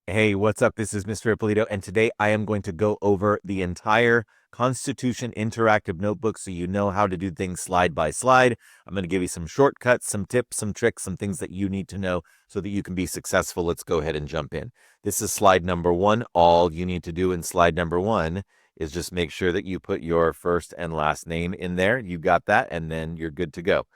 Hey, what's up? This is Mr. Ippolito, and today I am going to go over the entire Constitution Interactive Notebook so you know how to do things slide by slide. I'm going to give you some shortcuts, some tips, some tricks, some things that you need to know so that you can be successful. Let's go ahead and jump in. This is slide number one. All you need to do in slide number one is just make sure that you put your first and last name in there. You got that, and then you're good to go.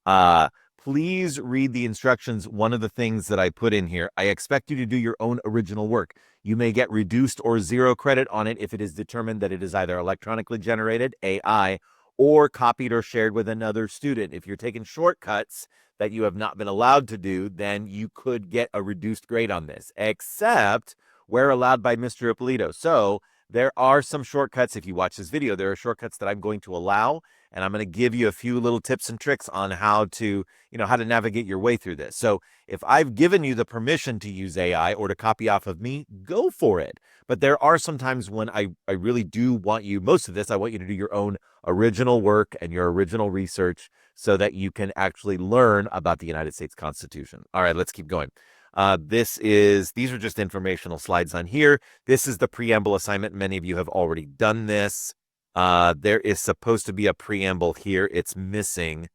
Uh, Please read the instructions. One of the things that I put in here, I expect you to do your own original work. You may get reduced or zero credit on it if it is determined that it is either electronically generated, AI, or copied or shared with another student. If you're taking shortcuts that you have not been allowed to do, then you could get a reduced grade on this, except where allowed by Mr. Ippolito. So there are some shortcuts. If you watch this video, there are shortcuts that I'm going to allow, and I'm going to give you a few little tips and tricks on how to navigate your way through this. So if I've given you the permission to use AI or to copy off of me, go for it. But there are some times when I really do want you, most of this, I want you to do your own original work and your original research so that you can actually learn about the United States Constitution. All right, let's keep going. These are just informational slides on here. This is the preamble assignment. Many of you have already done this. There is supposed to be a preamble here. It's missing.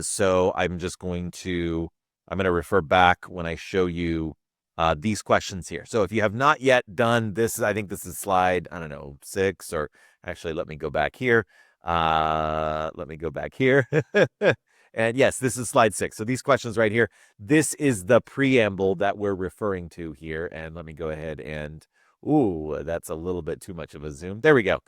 So I'm going to refer back when I show you these questions here. So if you have not yet done this, I think this is slide, I don't know, 6, or actually, let me go back here. And yes, this is slide 6. So these questions right here, this is the preamble that we're referring to here. And let me go ahead and, ooh, that's a little bit too much of a zoom. There we go.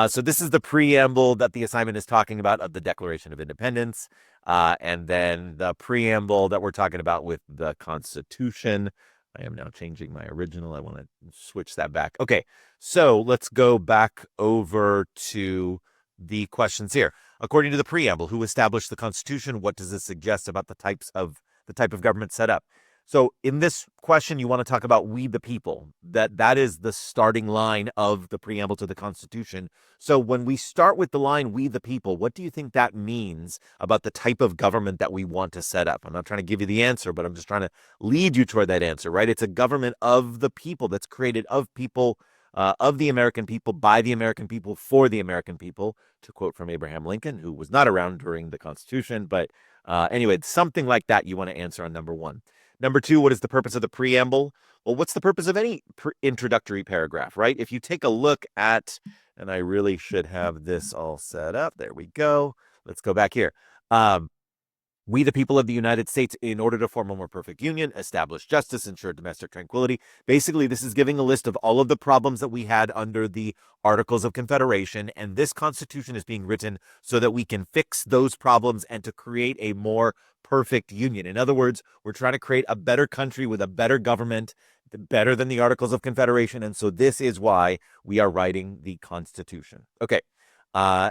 So this is the preamble that the assignment is talking about of the Declaration of Independence. And then the preamble that we're talking about with the Constitution. I am now changing my original. I want to switch that back. Okay, so let's go back over to the questions here. According to the preamble, who established the Constitution? What does this suggest about the type of government set up? So in this question, you want to talk about we the people. That is the starting line of the preamble to the Constitution. So when we start with the line we the people, what do you think that means about the type of government that we want to set up? I'm not trying to give you the answer, but I'm just trying to lead you toward that answer, right? It's a government of the people that's created of people, of the American people, by the American people, for the American people, to quote from Abraham Lincoln, who was not around during the Constitution. But anyway, something like that you want to answer on number one. Number two, what is the purpose of the preamble? Well, what's the purpose of any introductory paragraph, right? If you take a look at, and I really should have this all set up. There we go. Let's go back here. We, the people of the United States, in order to form a more perfect union, establish justice, ensure domestic tranquility. Basically, this is giving a list of all of the problems that we had under the Articles of Confederation, and this Constitution is being written so that we can fix those problems and to create a more perfect union. In other words, we're trying to create a better country with a better government, better than the Articles of Confederation, and so this is why we are writing the Constitution. Okay.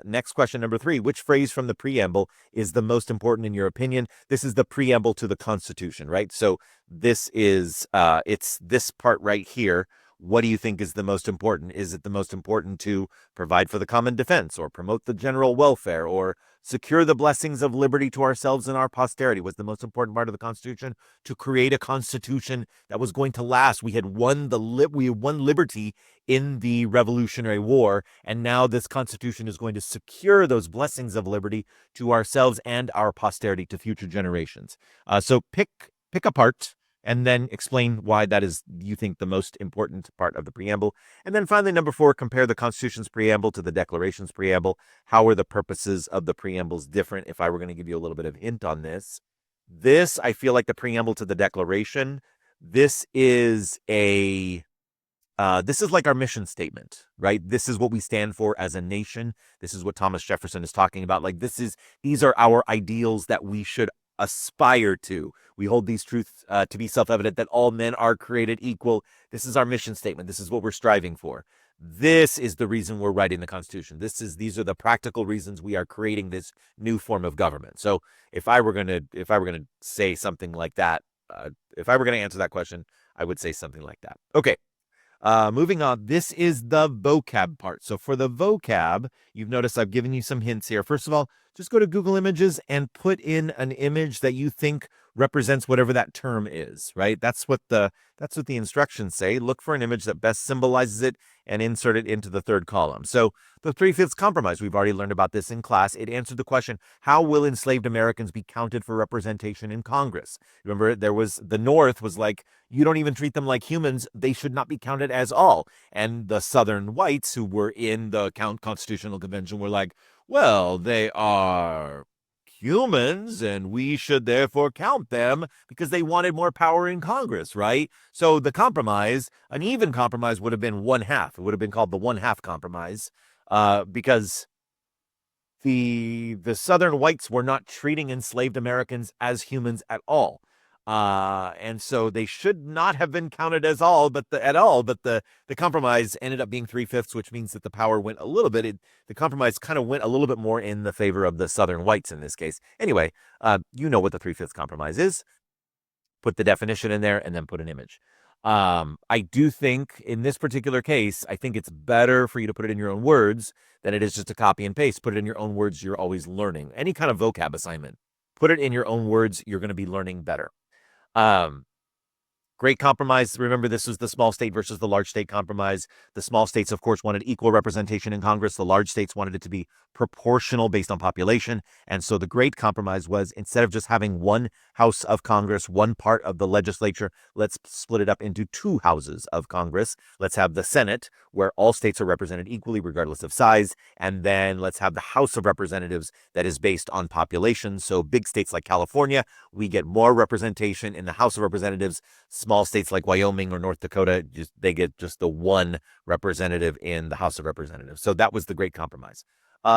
Next question, number 3. Which phrase from the preamble is the most important in your opinion? This is the preamble to the Constitution, right? So this is, it's this part right here. What do you think is the most important? Is it the most important to provide for the common defense, or promote the general welfare, or secure the blessings of liberty to ourselves and our posterity? Was the most important part of the Constitution to create a Constitution that was going to last? We had won liberty in the Revolutionary War, and now this Constitution is going to secure those blessings of liberty to ourselves and our posterity, to future generations. So pick a part and then explain why that is, you think, the most important part of the preamble. And then finally, number 4, compare the Constitution's preamble to the Declaration's preamble. How are the purposes of the preambles different? If I were going to give you a little bit of hint on this, I feel like the preamble to the Declaration, this is like our mission statement, right? This is what we stand for as a nation. This is what Thomas Jefferson is talking about. Like, these are our ideals that we should aspire to. We hold these truths to be self-evident, that all men are created equal. This is our mission statement. This is what we're striving for. This is the reason we're writing the Constitution. These are the practical reasons we are creating this new form of government. So if I were going to say something like that, if I were going to answer that question, I would say something like that. Okay. Moving on, this is the vocab part. So for the vocab, you've noticed I've given you some hints here. First of all, just go to Google Images and put in an image that you think represents whatever that term is, right? That's what the instructions say. Look for an image that best symbolizes it and insert it into the third column. So the 3/5 compromise, we've already learned about this in class. It answered the question, how will enslaved Americans be counted for representation in Congress? Remember, the North was like, you don't even treat them like humans. They should not be counted as all. And the Southern whites who were in the Constitutional Convention were like, well, they are humans and we should therefore count them, because they wanted more power in Congress, right? So the compromise, an even compromise, would have been 1/2. It would have been called the 1/2 compromise, because the Southern whites were not treating enslaved Americans as humans at all. And so they should not have been counted as all, but the compromise ended up being 3/5, which means that the power went a little bit. The compromise kind of went a little bit more in the favor of the Southern whites in this case. Anyway, you know what the 3/5 compromise is. Put the definition in there and then put an image. I do think in this particular case, I think it's better for you to put it in your own words than it is just to copy and paste. Put it in your own words. You're always learning. Any kind of vocab assignment, put it in your own words. You're going to be learning better. Great compromise. Remember, this was the small state versus the large state compromise. The small states, of course, wanted equal representation in Congress. The large states wanted it to be proportional based on population. And so the great compromise was, instead of just having one house of Congress, one part of the legislature, let's split it up into 2 houses of Congress. Let's have the Senate, where all states are represented equally, regardless of size. And then let's have the House of Representatives that is based on population. So big states like California, we get more representation in the House of Representatives. Small states like Wyoming or North Dakota, they get just the one representative in the House of Representatives. So that was the great compromise.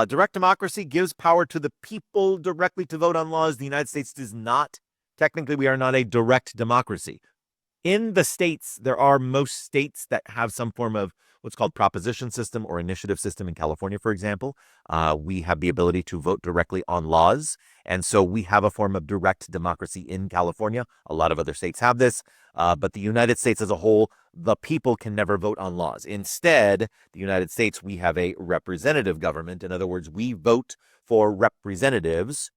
Direct democracy gives power to the people directly to vote on laws. The United States does not. Technically, we are not a direct democracy. In the states, there are most states that have some form of what's called proposition system or initiative system. In California, for example, we have the ability to vote directly on laws. And so we have a form of direct democracy in California. A lot of other states have this, but the United States as a whole, the people can never vote on laws. Instead, the United States, we have a representative government. In other words, we vote for representatives.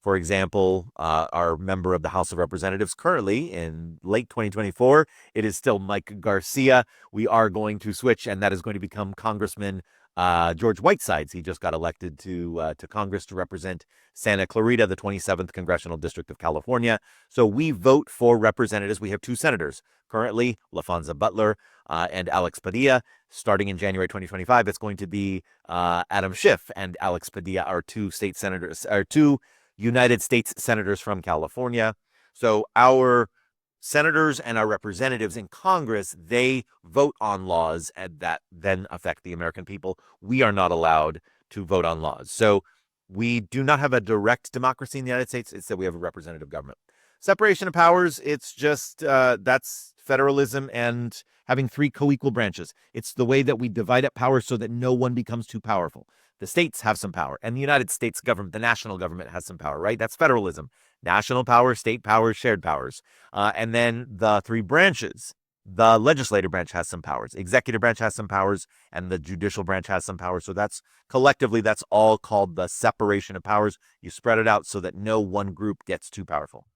For example, our member of the House of Representatives currently in late 2024, it is still Mike Garcia. We are going to switch, and that is going to become Congressman George Whitesides. He just got elected to Congress to represent Santa Clarita, the 27th Congressional District of California. So we vote for representatives. We have 2 senators currently, LaFonza Butler and Alex Padilla. Starting in January 2025, it's going to be Adam Schiff and Alex Padilla, our 2 state senators, our 2 United States senators from California. So our senators and our representatives in Congress, they vote on laws and that then affect the American people. We are not allowed to vote on laws. So we do not have a direct democracy in the United States. It's that we have a representative government. Separation of powers, it's just that's federalism and having 3 co-equal branches. It's the way that we divide up power so that no one becomes too powerful. The states have some power, and the United States government, the national government, has some power, right? That's federalism. National power, state power, shared powers. And then the 3 branches. The legislative branch has some powers. Executive branch has some powers, and the judicial branch has some powers. So that's collectively, that's all called the separation of powers. You spread it out so that no one group gets too powerful.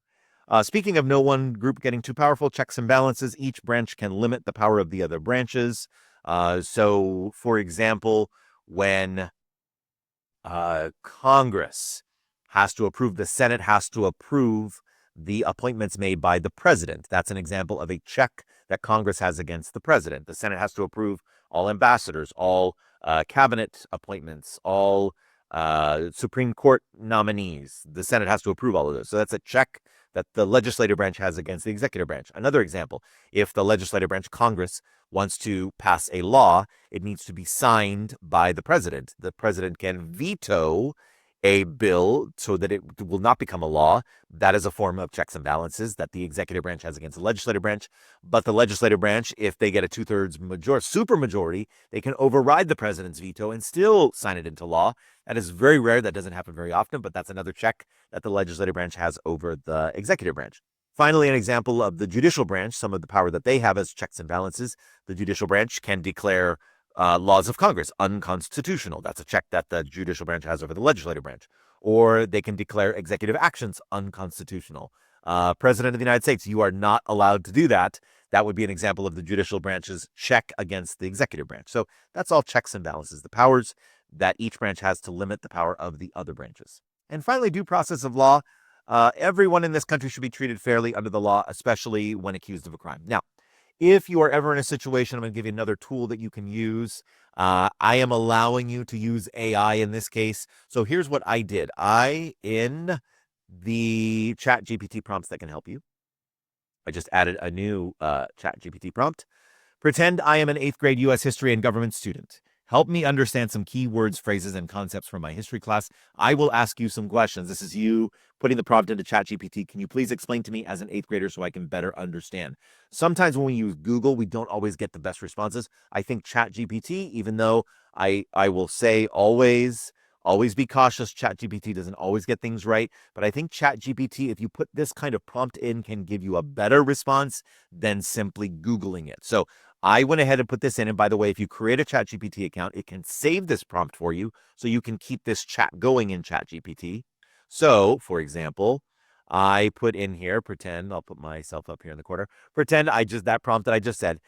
Speaking of no one group getting too powerful, checks and balances. Each branch can limit the power of the other branches. So, for example, when Congress has to approve, the Senate has to approve the appointments made by the president. That's an example of a check that Congress has against the president. The Senate has to approve all ambassadors, all cabinet appointments, all Supreme Court nominees. The Senate has to approve all of those. So that's a check that the legislative branch has against the executive branch. Another example, if the legislative branch, Congress, wants to pass a law, it needs to be signed by the president. The president can veto a bill so that it will not become a law. That is a form of checks and balances that the executive branch has against the legislative branch. But the legislative branch, if they get a 2/3 supermajority, they can override the president's veto and still sign it into law. That is very rare. That doesn't happen very often, but that's another check that the legislative branch has over the executive branch. Finally, an example of the judicial branch, some of the power that they have as checks and balances. The judicial branch can declare laws of Congress unconstitutional. That's a check that the judicial branch has over the legislative branch. or they can declare executive actions unconstitutional. President of the United States, you are not allowed to do that. That would be an example of the judicial branch's check against the executive branch. So that's all checks and balances, the powers that each branch has to limit the power of the other branches. And finally, due process of law. Everyone in this country should be treated fairly under the law, especially when accused of a crime. Now, if you are ever in a situation, I'm going to give you another tool that you can use. I am allowing you to use AI in this case. So here's what I did. In the ChatGPT prompts that can help you, I just added a new ChatGPT prompt. Pretend I am an 8th grade U.S. history and government student. Help me understand some key words, phrases, and concepts from my history class. I will ask you some questions. This is you putting the prompt into ChatGPT. Can you please explain to me as an 8th grader so I can better understand? Sometimes when we use Google, we don't always get the best responses. I think ChatGPT, even though I will say always be cautious. ChatGPT doesn't always get things right. But I think ChatGPT, if you put this kind of prompt in, can give you a better response than simply Googling it. So I went ahead and put this in. And by the way, if you create a ChatGPT account, it can save this prompt for you so you can keep this chat going in ChatGPT. So, for example, I put in here, pretend, I'll put myself up here in the corner, pretend that prompt that I just said,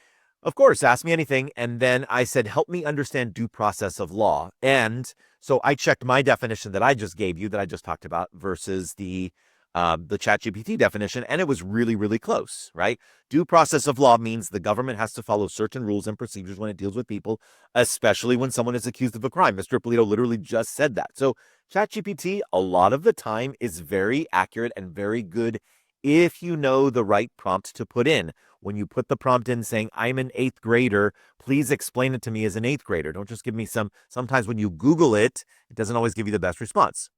of course, ask me anything. And then I said, help me understand due process of law. And so I checked my definition that I just gave you, that I just talked about, versus the ChatGPT definition, and it was really, really close, right? Due process of law means the government has to follow certain rules and procedures when it deals with people, especially when someone is accused of a crime. Mr. Polito literally just said that. So ChatGPT, a lot of the time, is very accurate and very good if you know the right prompt to put in. When you put the prompt in saying, I'm an 8th grader, please explain it to me as an 8th grader. Don't just give me sometimes when you Google it, it doesn't always give you the best response.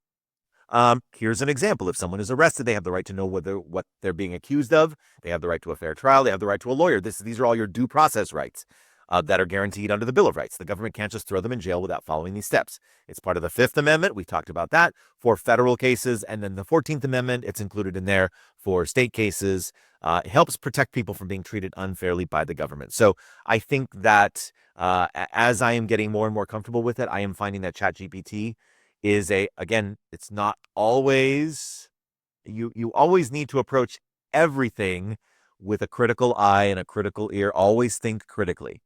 Here's an example. If someone is arrested, they have the right to know what they're being accused of. They have the right to a fair trial. They have the right to a lawyer. These are all your due process rights that are guaranteed under the Bill of Rights. The government can't just throw them in jail without following these steps. It's part of the 5th Amendment. We talked about that for federal cases. And then the 14th Amendment, it's included in there for state cases. It helps protect people from being treated unfairly by the government. So I think that as I am getting more and more comfortable with it, I am finding that ChatGPT is again, it's not always, you always need to approach everything with a critical eye and a critical ear. Always think critically.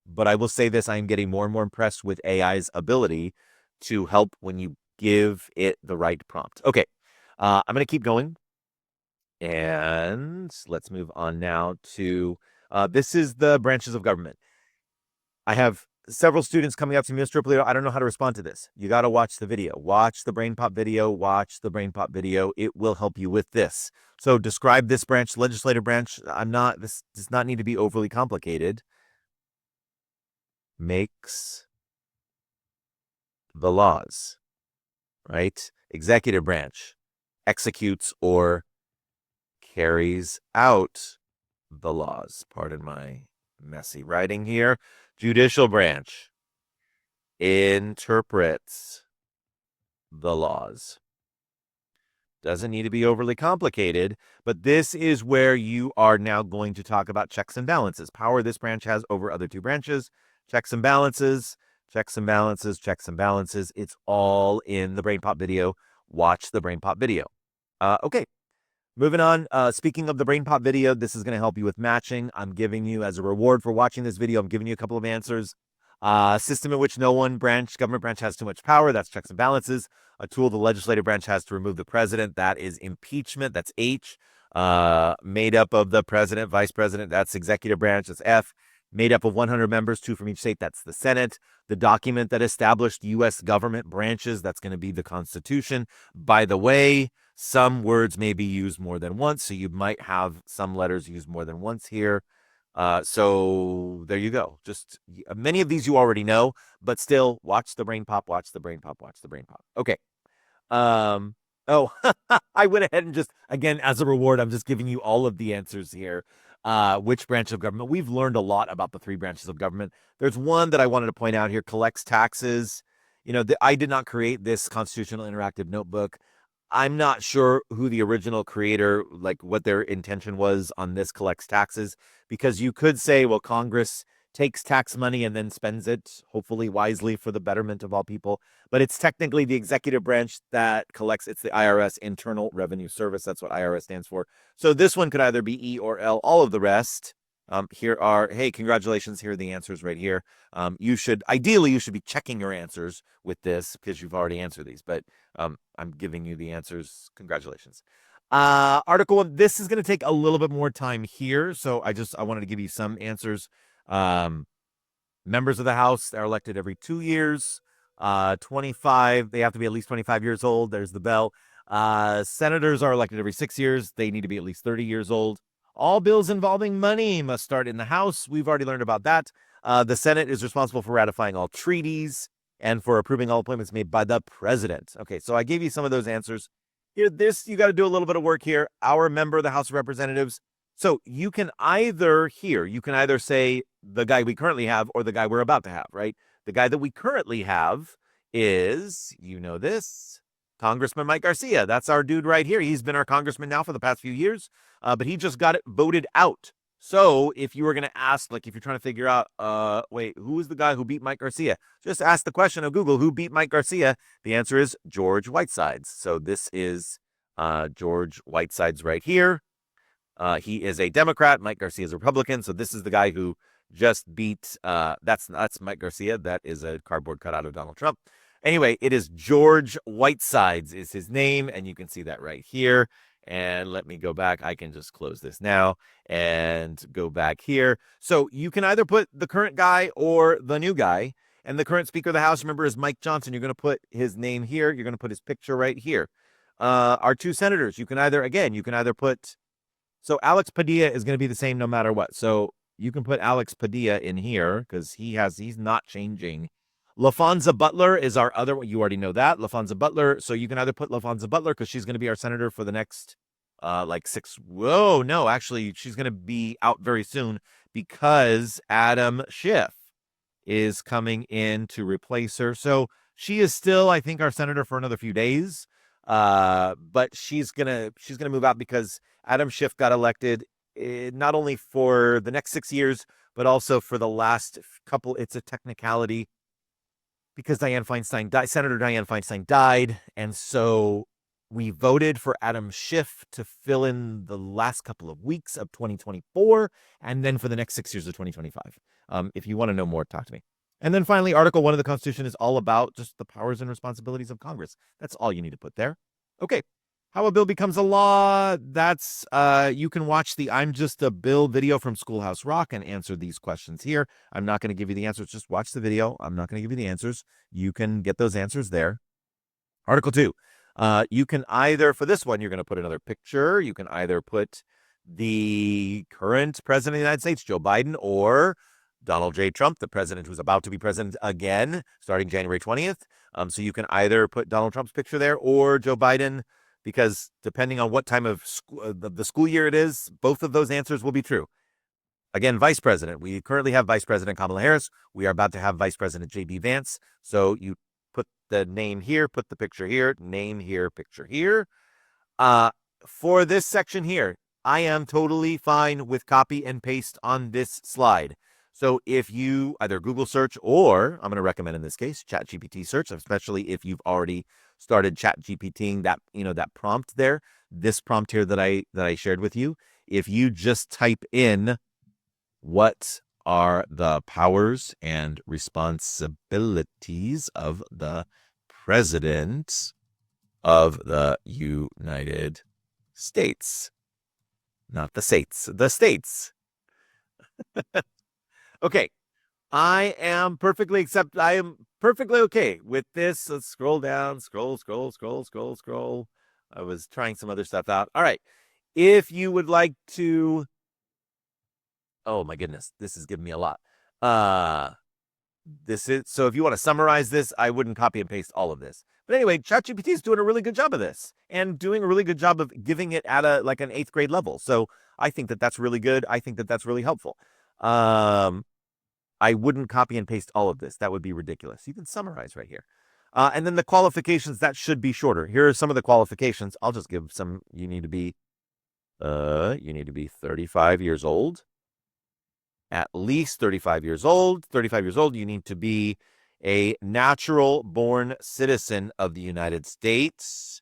But I will say this, I am getting more and more impressed with AI's ability to help when you give it the right prompt. Okay, I'm going to keep going. And let's move on now to, this is the branches of government. I have several students coming up to me, Mr. Polito, I don't know how to respond to this. You got to watch the video. Watch the BrainPop video. Watch the BrainPop video. It will help you with this. So describe this branch, legislative branch. This does not need to be overly complicated. Makes the laws, right? Executive branch executes or carries out the laws. Pardon my messy writing here. Judicial branch interprets the laws. Doesn't need to be overly complicated, but this is where you are now going to talk about checks and balances. Power this branch has over other two branches. Checks and balances, checks and balances, checks and balances. It's all in the BrainPop video. Watch the BrainPop video. Okay. Moving on, speaking of the BrainPop video, this is going to help you with matching. I'm giving you, as a reward for watching this video, I'm giving you a couple of answers. System in which no one government branch has too much power, that's checks and balances. A tool the legislative branch has to remove the president, that is impeachment, that's H. Made up of the president, vice president, that's executive branch, that's F. Made up of 100 members, 2 from each state, that's the Senate. The document that established U.S. government branches, that's going to be the Constitution. By the way, some words may be used more than once, so you might have some letters used more than once here. So there you go. Just many of these you already know, but still watch the BrainPop, watch the BrainPop, watch the BrainPop. Okay. Oh, I went ahead and just, again, as a reward, I'm just giving you all of the answers here. Which branch of government? We've learned a lot about the 3 branches of government. There's one that I wanted to point out here, collects taxes. You know, I did not create this constitutional interactive notebook. I'm not sure who the original creator, like what their intention was on this collects taxes, because you could say, well, Congress takes tax money and then spends it, hopefully wisely for the betterment of all people. But it's technically the executive branch that collects. It's the IRS, Internal Revenue Service. That's what IRS stands for. So this one could either be E or L. All of the rest. Hey, congratulations. Here are the answers right here. Ideally, you should be checking your answers with this because you've already answered these, but I'm giving you the answers. Congratulations. Article 1, this is going to take a little bit more time here. So I wanted to give you some answers. Members of the House are elected every 2 years. 25, they have to be at least 25 years old. There's the bell. Senators are elected every 6 years. They need to be at least 30 years old. All bills involving money must start in the House. We've already learned about that. The Senate is responsible for ratifying all treaties and for approving all appointments made by the president. Okay, so I gave you some of those answers. Here, you got to do a little bit of work here. Our member of the House of Representatives. So you can either say the guy we currently have or the guy we're about to have, right? The guy that we currently have is, this, Congressman Mike Garcia. That's our dude right here. He's been our congressman now for the past few years, but he just got it voted out. So if you were going to ask, if you're trying to figure out, who is the guy who beat Mike Garcia? Just ask the question of Google, who beat Mike Garcia? The answer is George Whitesides. So this is George Whitesides right here. He is a Democrat. Mike Garcia is a Republican. So this is the guy who just beat, that's Mike Garcia. That is a cardboard cutout of Donald Trump. Anyway, it is George Whitesides is his name. And you can see that right here. And let me go back. I can just close this now and go back here. So you can either put the current guy or the new guy. And the current Speaker of the House, remember, is Mike Johnson. You're going to put his name here. You're going to put his picture right here. Our two senators, you can either put, so Alex Padilla is going to be the same no matter what. So you can put Alex Padilla in here because he's not changing. LaFonza Butler is our other one. You already know that. LaFonza Butler. So you can either put LaFonza Butler because she's going to be our senator for the next 6. Whoa, no, actually, she's going to be out very soon because Adam Schiff is coming in to replace her. So she is still, I think, our senator for another few days. But she's gonna move out because Adam Schiff got elected not only for the next 6 years, but also for the last couple. It's a technicality because Senator Dianne Feinstein died. And so we voted for Adam Schiff to fill in the last couple of weeks of 2024 and then for the next 6 years of 2025. If you want to know more, talk to me. And then finally, Article 1 of the Constitution is all about just the powers and responsibilities of Congress. That's all you need to put there. Okay. How a bill becomes a law. That's, you can watch the I'm Just a Bill video from Schoolhouse Rock and answer these questions here. I'm not going to give you the answers. Just watch the video. I'm not going to give you the answers. You can get those answers there. Article 2. You can either, for this one, you're going to put another picture. You can either put the current president of the United States, Joe Biden, or Donald J. Trump, the president who's about to be president again, starting January 20th. So you can either put Donald Trump's picture there or Joe Biden, because depending on what time of the school year it is, both of those answers will be true. Again, vice president. We currently have Vice President Kamala Harris. We are about to have Vice President J.D. Vance. So you put the name here, put the picture here, name here, picture here. For this section here, I am totally fine with copy and paste on this slide. So if you either Google search or, I'm going to recommend in this case, ChatGPT search, especially if you've already started ChatGPTing that, that prompt there, this prompt here that I shared with you. If you just type in what are the powers and responsibilities of the President of the United States, not the states, the states. Okay, I am perfectly okay with this. Let's scroll down, scroll. I was trying some other stuff out. All right. If you would like to, oh my goodness, this is giving me a lot. So if you want to summarize this, I wouldn't copy and paste all of this. But anyway, ChatGPT is doing a really good job of this and doing a really good job of giving it at an 8th grade level. So I think that that's really good. I think that that's really helpful. I wouldn't copy and paste all of this. That would be ridiculous. You can summarize right here. And then the qualifications, that should be shorter. Here are some of the qualifications. I'll just give some. You need to be 35 years old. at least 35 years old. 35 years old, you need to be a natural-born citizen of the United States.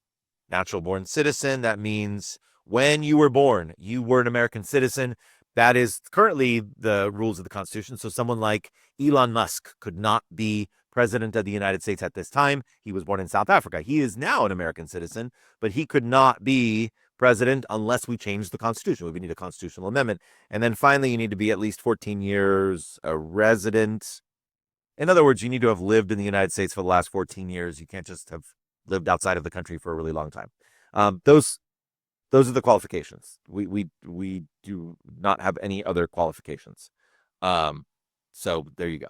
Natural-born citizen, that means when you were born, you were an American citizen. That is currently the rules of the Constitution. So someone like Elon Musk could not be president of the United States at this time. He was born in South Africa. He is now an American citizen, but he could not be president unless we change the Constitution. We need a constitutional amendment. And then finally, you need to be at least 14 years a resident. In other words, you need to have lived in the United States for the last 14 years. You can't just have lived outside of the country for a really long time. Those are the qualifications. We do not have any other qualifications. So there you go.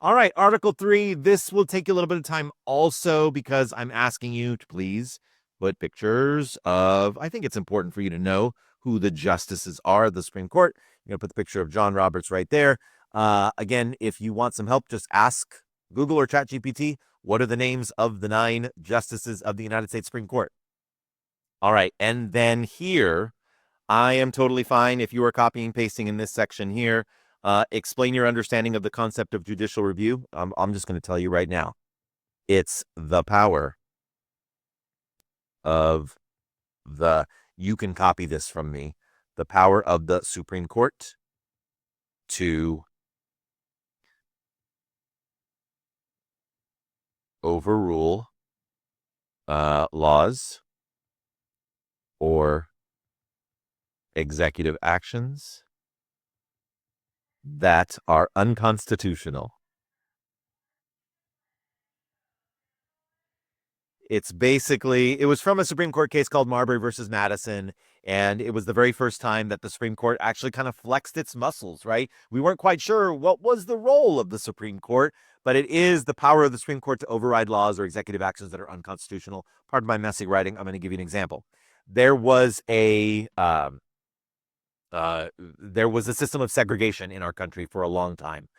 All right, Article 3. This will take you a little bit of time also because I'm asking you to please put pictures of, I think it's important for you to know who the justices are of the Supreme Court. You're going to put the picture of John Roberts right there. Again, if you want some help, just ask Google or ChatGPT, what are the names of the 9 justices of the United States Supreme Court? All right, and then here, I am totally fine if you are copying, pasting in this section here. Explain your understanding of the concept of judicial review. I'm just going to tell you right now. It's the power of the, you can copy this from me, the power of the Supreme Court to overrule laws or executive actions that are unconstitutional. It's basically, it was from a Supreme Court case called Marbury versus Madison, and it was the very first time that the Supreme Court actually kind of flexed its muscles, right? We weren't quite sure what was the role of the Supreme Court, but it is the power of the Supreme Court to override laws or executive actions that are unconstitutional. Pardon my messy writing. I'm going to give you an example. There was a system of segregation in our country for a long time,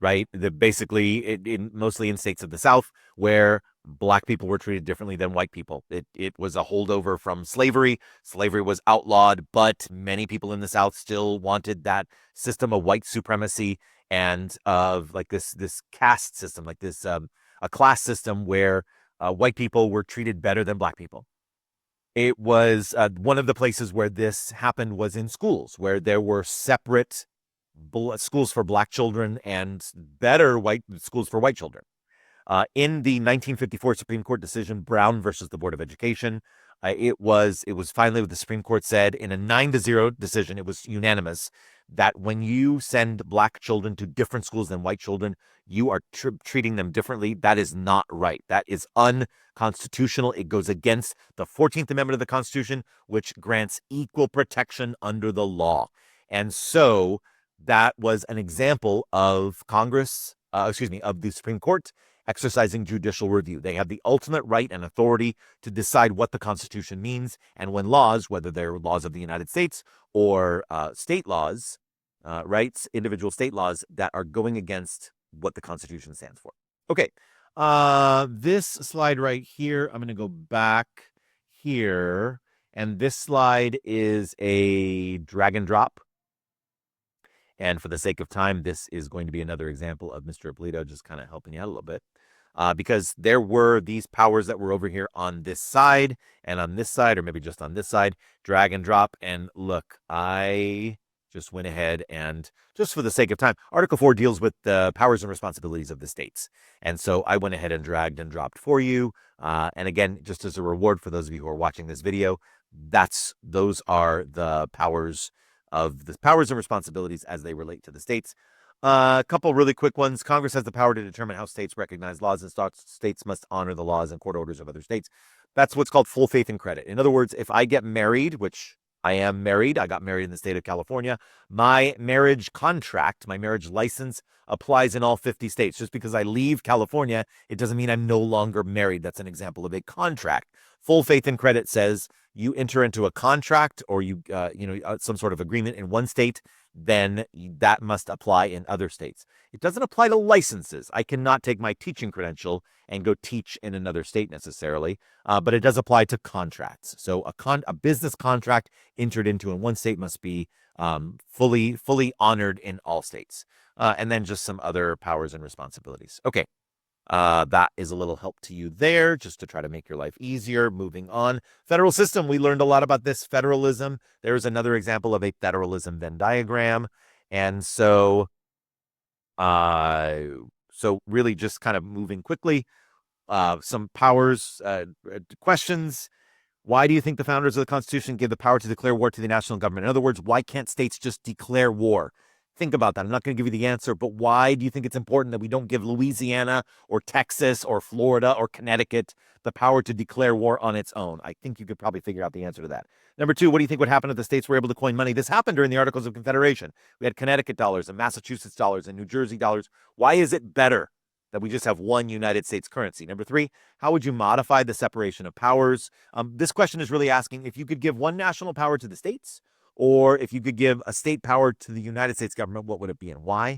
right? Basically, mostly in states of the South, where Black people were treated differently than white people. It was a holdover from slavery. Slavery was outlawed, but many people in the South still wanted that system of white supremacy and of like this caste system, like this a class system where white people were treated better than Black people. It was one of the places where this happened was in schools, where there were separate schools for Black children and better white schools for white children. In the 1954 Supreme Court decision, Brown versus the Board of Education, it was finally what the Supreme Court said in a 9-0 decision. It was unanimous that when you send Black children to different schools than white children, you are treating them differently. That is not right. That is unconstitutional. It goes against the 14th Amendment of the Constitution, which grants equal protection under the law. And so that was an example of of the Supreme Court exercising judicial review. They have the ultimate right and authority to decide what the Constitution means, and when laws, whether they're laws of the United States or state laws, rights, individual state laws that are going against what the Constitution stands for. Okay, this slide right here, I'm going to go back here, and this slide is a drag and drop. And for the sake of time, this is going to be another example of Mr. Ippolito just kind of helping you out a little bit. Because there were these powers that were over here on this side and on this side, or maybe just on this side, drag and drop. And look, I just went ahead and, just for the sake of time, Article 4 deals with the powers and responsibilities of the states. And so I went ahead and dragged and dropped for you. And again, just as a reward for those of you who are watching this video, those are the powers and responsibilities as they relate to the states. A couple really quick ones. Congress has the power to determine how states recognize laws, and states must honor the laws and court orders of other states. That's what's called full faith and credit. In other words, if I get married, which I am married, I got married in the state of California, my marriage contract, my marriage license applies in all 50 states. Just because I leave California, it doesn't mean I'm no longer married. That's an example of a contract. Full faith and credit says you enter into a contract or some sort of agreement in one state, then that must apply in other states. It doesn't apply to licenses. I cannot take my teaching credential and go teach in another state necessarily, but it does apply to contracts. So a business contract entered into in one state must be fully honored in all states. And then just some other powers and responsibilities. Okay. That is a little help to you there, just to try to make your life easier. Moving on. Federal system. We learned a lot about this. Federalism. There's another example of a federalism Venn diagram. And so really just kind of moving quickly, some powers, questions. Why do you think the founders of the Constitution gave the power to declare war to the national government? In other words, why can't states just declare war? Think about that. I'm not going to give you the answer, but why do you think it's important that we don't give Louisiana or Texas or Florida or Connecticut the power to declare war on its own? I think you could probably figure out the answer to that. Number two, what do you think would happen if the states were able to coin money? This happened during the Articles of Confederation. We had Connecticut dollars and Massachusetts dollars and New Jersey dollars. Why is it better that we just have one United States currency? Number three, how would you modify the separation of powers? This question is really asking if you could give one national power to the states, or if you could give a state power to the United States government, what would it be and why?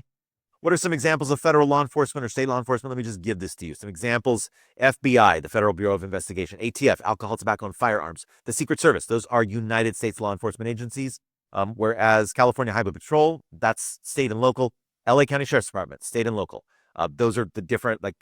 What are some examples of federal law enforcement or state law enforcement? Let me just give this to you. Some examples: FBI, the Federal Bureau of Investigation; ATF, Alcohol, Tobacco, and Firearms; the Secret Service. Those are United States law enforcement agencies. Whereas California Highway Patrol, that's state and local. LA County Sheriff's Department, state and local. Those are the different, like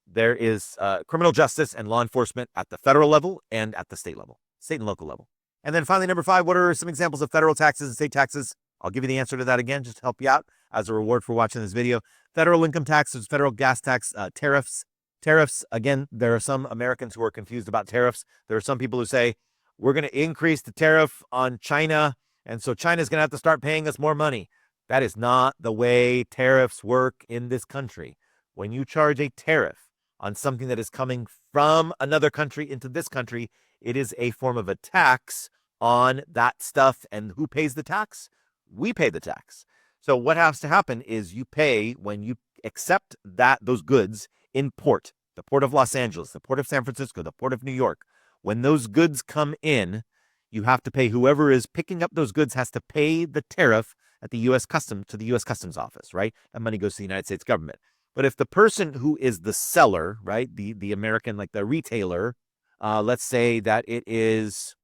there is criminal justice and law enforcement at the federal level and at the state level, state and local level. And then finally, number five, what are some examples of federal taxes and state taxes? I'll give you the answer to that again, just to help you out as a reward for watching this video. Federal income tax, federal gas tax, tariffs. Tariffs, again, there are some Americans who are confused about tariffs. There are some people who say, we're going to increase the tariff on China, and so China's going to have to start paying us more money. That is not the way tariffs work in this country. When you charge a tariff on something that is coming from another country into this country, it is a form of a tax on that stuff. And who pays the tax? We pay the tax. So what has to happen is you pay when you accept those goods in port, the Port of Los Angeles, the Port of San Francisco, the Port of New York. When those goods come in, you have to pay, whoever is picking up those goods has to pay the tariff at the U.S. Customs, to the U.S. Customs Office, right? That money goes to the United States government. But if the person who is the seller, right, the American, like the retailer, let's say that it is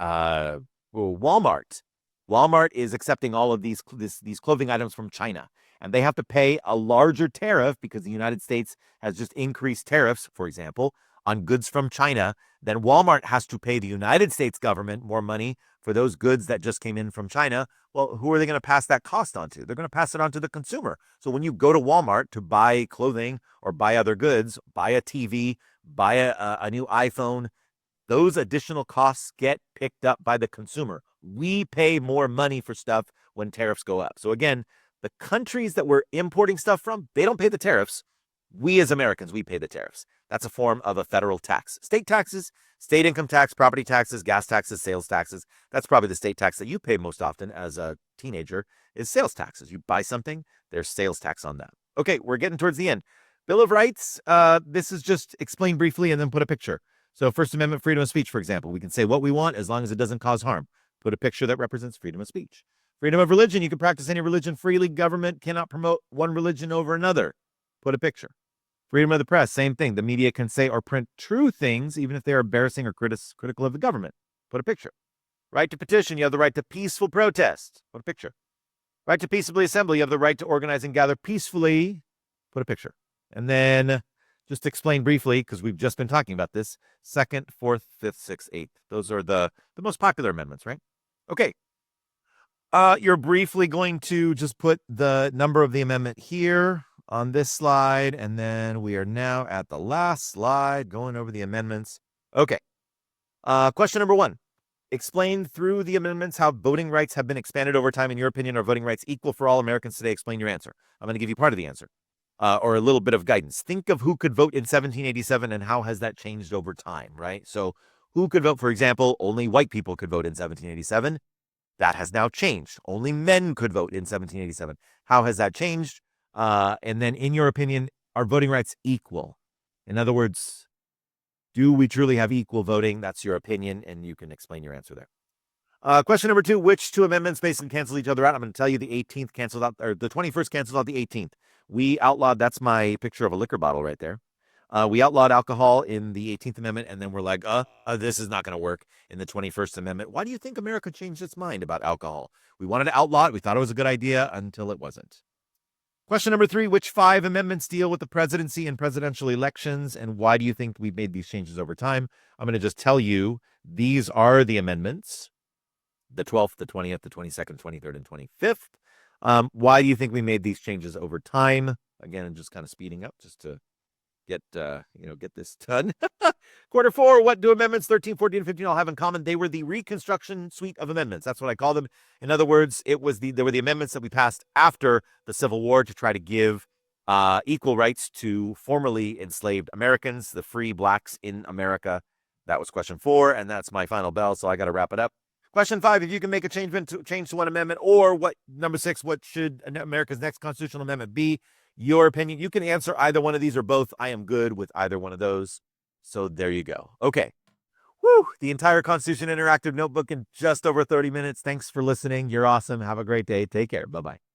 Walmart. Walmart is accepting all of these clothing items from China, and they have to pay a larger tariff because the United States has just increased tariffs, for example, on goods from China. Then Walmart has to pay the United States government more money for those goods that just came in from China. Well, who are they going to pass that cost on to? They're going to pass it on to the consumer. So when you go to Walmart to buy clothing or buy other goods, buy a TV, buy a new iPhone, those additional costs get picked up by the consumer. We pay more money for stuff when tariffs go up. So again, the countries that we're importing stuff from, they don't pay the tariffs. We as Americans, we pay the tariffs. That's a form of a federal tax. State taxes, state income tax, property taxes, gas taxes, sales taxes. That's probably the state tax that you pay most often as a teenager, is sales taxes. You buy something, there's sales tax on that. Okay, we're getting towards the end. Bill of Rights, this is just explain briefly and then put a picture. So First Amendment freedom of speech, for example, we can say what we want as long as it doesn't cause harm. Put a picture that represents freedom of speech. Freedom of religion, you can practice any religion freely. Government cannot promote one religion over another. Put a picture. Freedom of the press, same thing. The media can say or print true things, even if they are embarrassing or critical of the government. Put a picture. Right to petition, you have the right to peaceful protest. Put a picture. Right to peaceably assemble, you have the right to organize and gather peacefully. Put a picture. And then just explain briefly, because we've just been talking about this, 2nd, 4th, 5th, 6th, 8th. Those are the most popular amendments, right? Okay. You're briefly going to just put the number of the amendment here on this slide, and then we are now at the last slide going over the amendments. Okay. Question number 1. Explain through the amendments how voting rights have been expanded over time. In your opinion, are voting rights equal for all Americans today? Explain your answer. I'm going to give you part of the answer, or a little bit of guidance. Think of who could vote in 1787 and how has that changed over time, right? So who could vote? For example, only white people could vote in 1787. That has now changed. Only men could vote in 1787. How has that changed? And then, in your opinion, are voting rights equal? In other words, do we truly have equal voting? That's your opinion, and you can explain your answer there. Question number 2, which 2 amendments basically cancel each other out? I'm going to tell you the 18th canceled out, or the 21st canceled out the 18th. We outlawed, that's my picture of a liquor bottle right there. We outlawed alcohol in the 18th Amendment, and then we're like, this is not going to work in the 21st Amendment. Why do you think America changed its mind about alcohol? We wanted to outlaw it. We thought it was a good idea until it wasn't. Question number 3, which 5 amendments deal with the presidency and presidential elections, and why do you think we've made these changes over time? I'm going to just tell you these are the amendments, the 12th, the 20th, the 22nd, 23rd, and 25th. Why do you think we made these changes over time? Again, I'm just kind of speeding up just to get this done. Quarter 4, what do amendments 13, 14, and 15 all have in common? They were the Reconstruction suite of amendments. That's what I call them. In other words, they were the amendments that we passed after the Civil War to try to give equal rights to formerly enslaved Americans, the free blacks in America. That was question 4, and that's my final bell, so I got to wrap it up. Question 5, if you can make a change to one amendment, or number 6, what should America's next constitutional amendment be? Your opinion. You can answer either one of these or both. I am good with either one of those. So there you go. Okay. Woo! The entire Constitution Interactive Notebook in just over 30 minutes. Thanks for listening. You're awesome. Have a great day. Take care. Bye-bye.